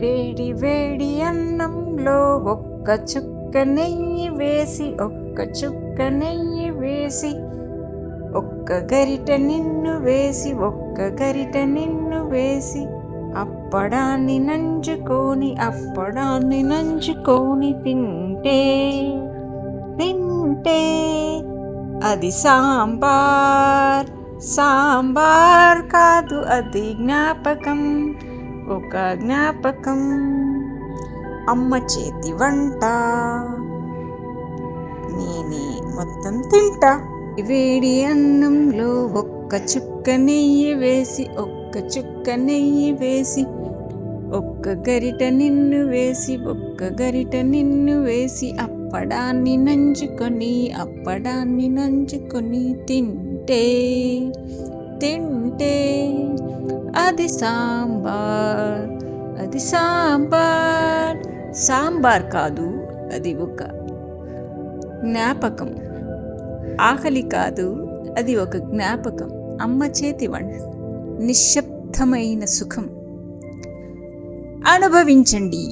వేడి వేడి అన్నంలో ఒక్క చుక్క నెయ్యి వేసి, ఒక్క చుక్క నెయ్యి వేసి, ఒక్క గరిట నిన్ను వేసి, ఒక్క గరిట నిన్ను వేసి, అప్పడాన్ని నంచుకొని తింటే తింటే అది సాంబార్. సాంబార్ కాదు, అది జ్ఞాపకం, ఒక జ్ఞాపకం. అమ్మ చేతి వంట నేనే మొత్తం తింటా. వేడి అన్నంలో ఒక్క చుక్క నెయ్యి వేసి, ఒక్క చుక్క నెయ్యి వేసి, ఒక్క గరిట నిన్ను వేసి, ఒక్క గరిట నిన్ను వేసి, అప్పడాన్ని నంచుకొని తింటే తింటే అది సాంబార్. అది సాంబార్. సాంబార్ కాదు, అది ఒక జ్ఞాపకం. ఆకలి కాదు, అది ఒక జ్ఞాపకం. అమ్మ చేతి వంట నిశ్శబ్దమైన సుఖం. అనుభవించండి.